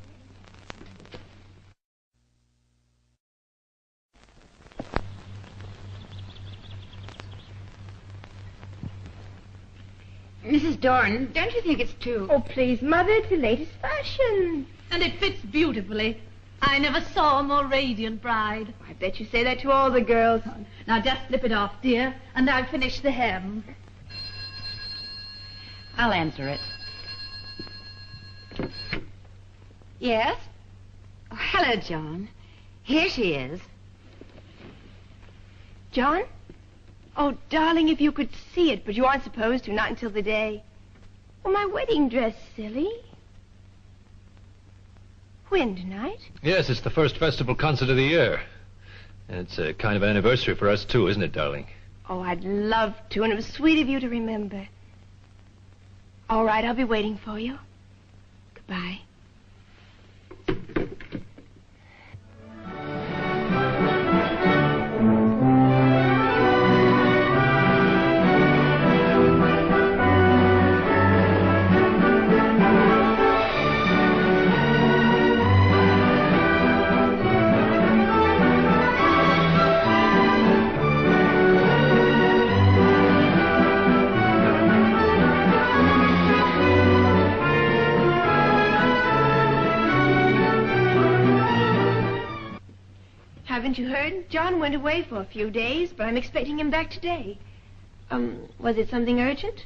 Mrs. Dorn, don't you think it's too... Oh, please, Mother, it's the latest fashion. And it fits beautifully. I never saw a more radiant bride. I bet you say that to all the girls. Now just slip it off, dear, and I'll finish the hem. I'll answer it. Yes? Oh, hello, John. Here she is. John? Oh, darling, if you could see it, but you aren't supposed to, not until the day. Oh, my wedding dress, silly. When, tonight? Yes, it's the first festival concert of the year. And it's a kind of anniversary for us, too, isn't it, darling? Oh, I'd love to, and it was sweet of you to remember. All right, I'll be waiting for you. Goodbye. Haven't you heard? John went away for a few days, but I'm expecting him back today. Was it something urgent?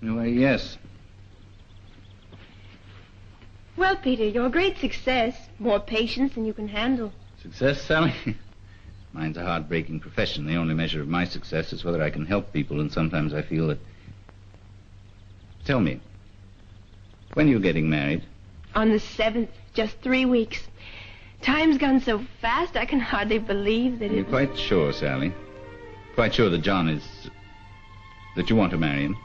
Why, yes. Well, Peter, you're a great success. More patience than you can handle. Success, Sally? Mine's a hard-breaking profession. The only measure of my success is whether I can help people, and sometimes I feel that... Tell me, when are you getting married? On the 7th, just 3 weeks. Time's gone so fast, I can hardly believe that You're quite sure, Sally? Quite sure that John is... that you want to marry him?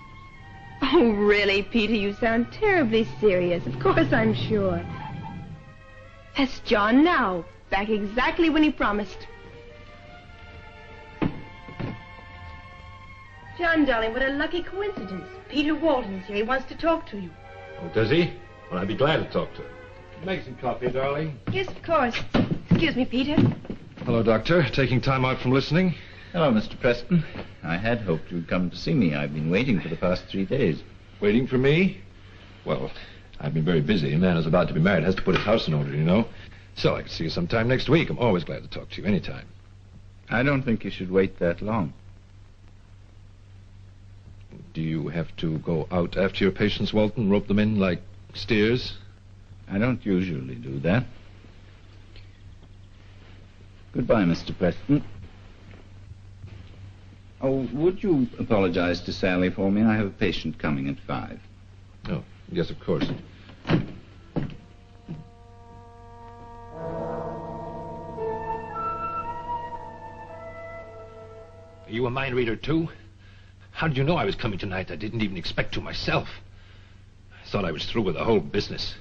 Oh, really, Peter, you sound terribly serious. Of course I'm sure. That's John now, back exactly when he promised. John, darling, what a lucky coincidence. Peter Walton's here. He wants to talk to you. Oh, does he? Well, I'd be glad to talk to him. Make some coffee, darling. Yes, of course. Excuse me, Peter. Hello, Doctor. Taking time out from listening? Hello, Mr. Preston. I had hoped you'd come to see me. I've been waiting for the past 3 days. Waiting for me? Well, I've been very busy. A man who's about to be married has to put his house in order, you know. So I could see you sometime next week. I'm always glad to talk to you anytime. I don't think you should wait that long. Do you have to go out after your patients, Walton? Rope them in like steers? I don't usually do that. Goodbye, Mr. Preston. Oh, would you apologize to Sally for me? I have a patient coming at 5. Oh, yes, of course. Are you a mind reader, too? How did you know I was coming tonight? I didn't even expect to myself. I thought I was through with the whole business.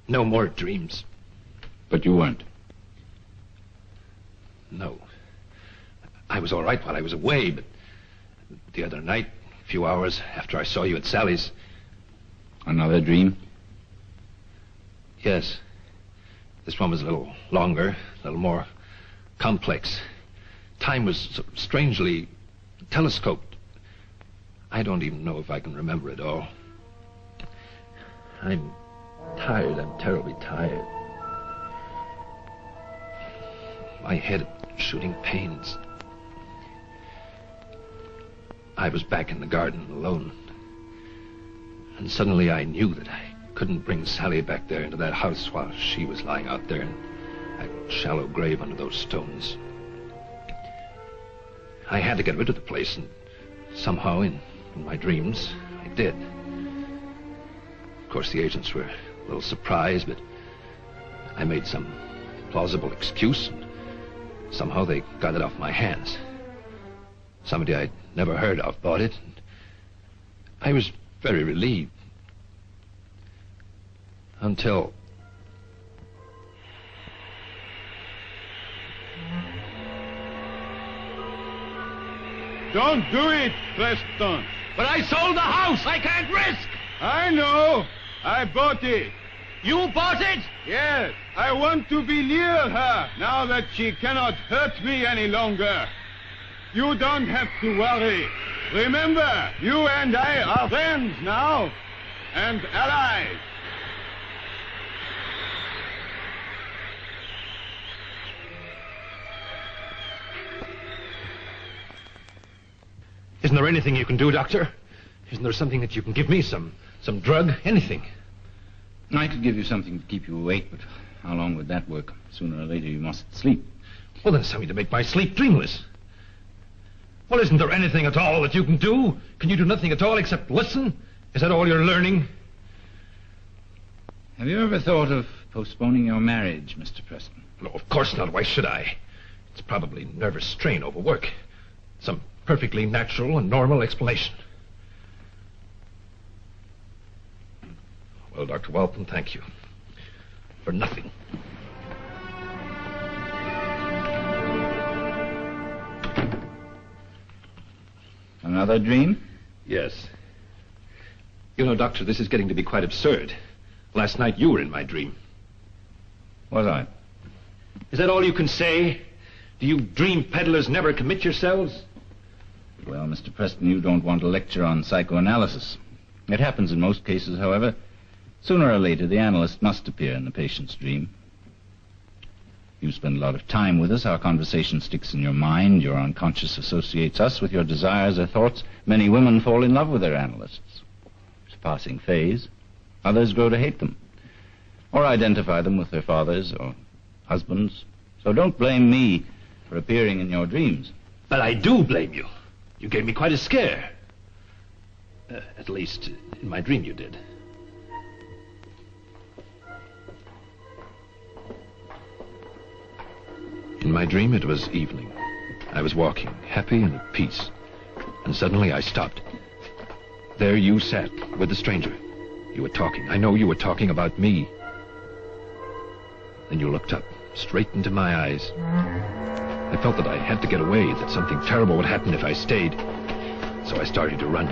No more dreams. But you weren't. No. I was all right while I was away, but the other night, a few hours after I saw you at Sally's... Another dream? Yes. This one was a little longer, a little more complex. Time was so strangely telescoped. I don't even know if I can remember it all. I'm tired. I'm terribly tired. My head shooting pains. I was back in the garden alone. And suddenly I knew that I couldn't bring Sally back there into that house while she was lying out there in that shallow grave under those stones. I had to get rid of the place, and somehow in my dreams I did. Of course, the agents were a little surprised, but I made some plausible excuse, and somehow they got it off my hands. Somebody I'd never heard of bought it, and I was very relieved. Until... Don't do it, Preston. But I sold the house. I can't risk. I know. I bought it. You bought it? Yes. I want to be near her now that she cannot hurt me any longer. You don't have to worry. Remember, you and I are friends now, and allies. Isn't there anything you can do, Doctor? Isn't there something that you can give me? Some drug? Anything? I could give you something to keep you awake, but how long would that work? Sooner or later you must sleep. Well, then something to make my sleep dreamless. Well, isn't there anything at all that you can do? Can you do nothing at all except listen? Is that all you're learning? Have you ever thought of postponing your marriage, Mr. Preston? No, of course not. Why should I? It's probably nervous strain over work. Some perfectly natural and normal explanation. Well, Dr. Walton, thank you. For nothing. Another dream? Yes. You know, Doctor, this is getting to be quite absurd. Last night you were in my dream. Was I? Is that all you can say? Do you dream peddlers never commit yourselves? Well, Mr. Preston, you don't want to lecture on psychoanalysis. It happens in most cases, however. Sooner or later, the analyst must appear in the patient's dream. You spend a lot of time with us. Our conversation sticks in your mind. Your unconscious associates us with your desires or thoughts. Many women fall in love with their analysts. It's a passing phase. Others grow to hate them, or identify them with their fathers or husbands. So don't blame me for appearing in your dreams. But I do blame you. You gave me quite a scare. At least, in my dream you did. In my dream, it was evening. I was walking, happy and at peace. And suddenly I stopped. There you sat, with the stranger. You were talking. I know you were talking about me. Then you looked up, straight into my eyes. I felt that I had to get away, that something terrible would happen if I stayed. So I started to run.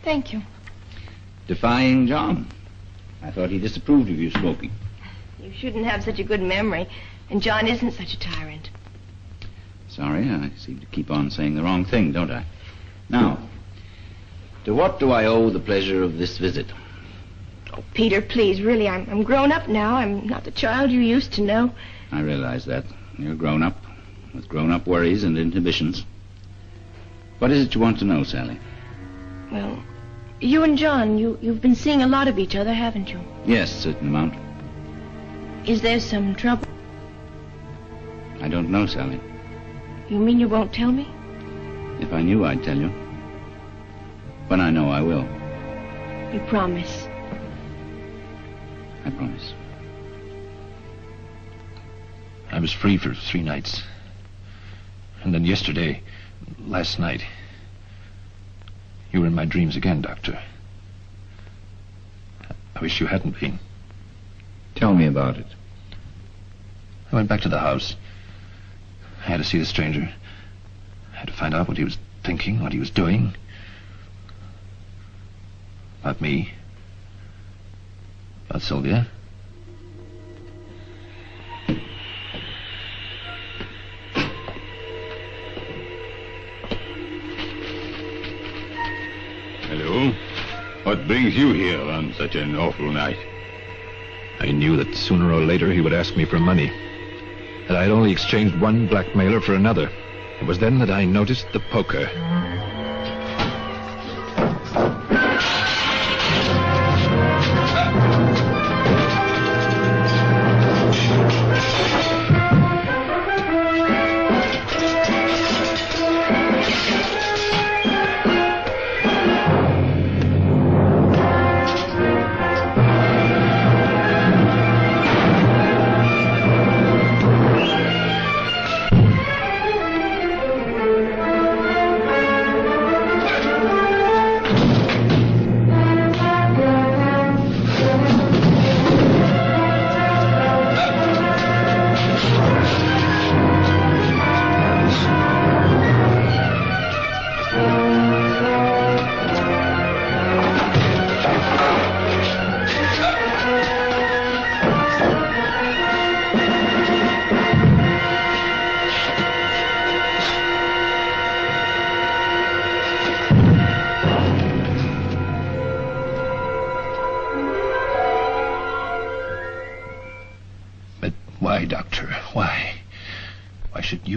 Thank you. Defying John. I thought he disapproved of you smoking. You shouldn't have such a good memory. And John isn't such a tyrant. Sorry, I seem to keep on saying the wrong thing, don't I? Now, to what do I owe the pleasure of this visit? Oh, Peter, please, really, I'm grown up now. I'm not the child you used to know. I realize that. You're grown up, with grown-up worries and inhibitions. What is it you want to know, Sally? Well, you and John, you've been seeing a lot of each other, haven't you? Yes, a certain amount. Is there some trouble? I don't know, Sally. You mean you won't tell me? If I knew, I'd tell you. When I know, I will. You promise? I promise. I was free for 3 nights. And then yesterday, last night, you were in my dreams again, Doctor. I wish you hadn't been. Tell me about it. I went back to the house. I had to see the stranger. I had to find out what he was thinking, what he was doing. About me. About Sylvia. Hello? What brings you here on such an awful night? I knew that sooner or later he would ask me for money. That I had only exchanged one blackmailer for another. It was then that I noticed the poker.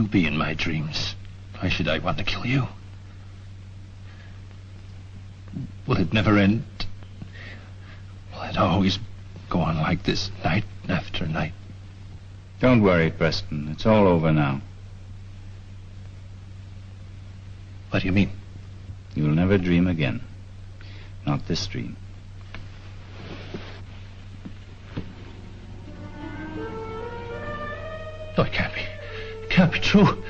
you'll be in my dreams. Why should I want to kill you? Will it never end? Will it always go on like this, night after night? Don't worry, Preston. It's all over now. What do you mean? You'll never dream again. Not this dream. No, it can't be. It can't be true.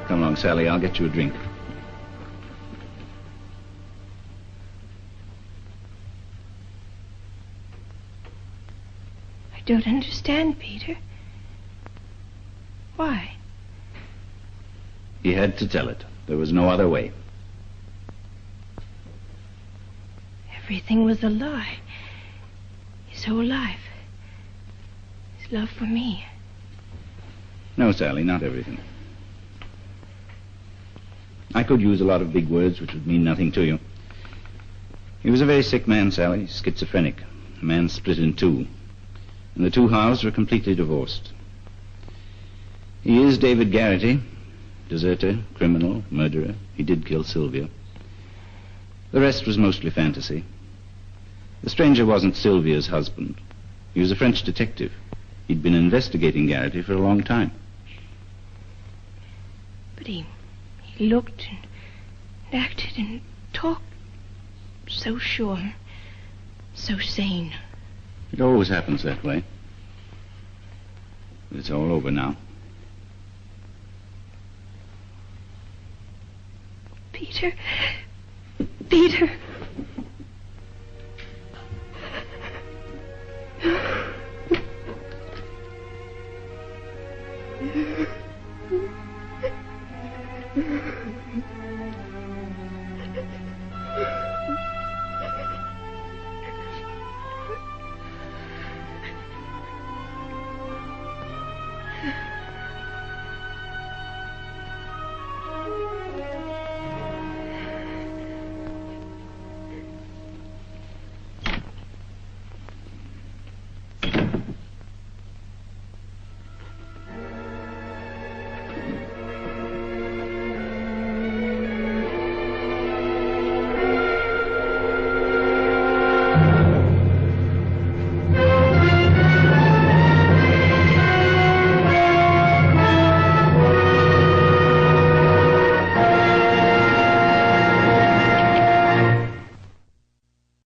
Come along, Sally. I'll get you a drink. I don't understand, Peter. Why? He had to tell it. There was no other way. Everything was a lie. His whole life. His love for me. No, Sally, not everything. I could use a lot of big words which would mean nothing to you. He was a very sick man, Sally, schizophrenic. A man split in two. And the two halves were completely divorced. He is David Garrity, deserter, criminal, murderer. He did kill Sylvia. The rest was mostly fantasy. The stranger wasn't Sylvia's husband. He was a French detective. He'd been investigating Garrity for a long time. But he looked and acted and talked so sure, so sane. It always happens that way. But it's all over now. Peter. Peter.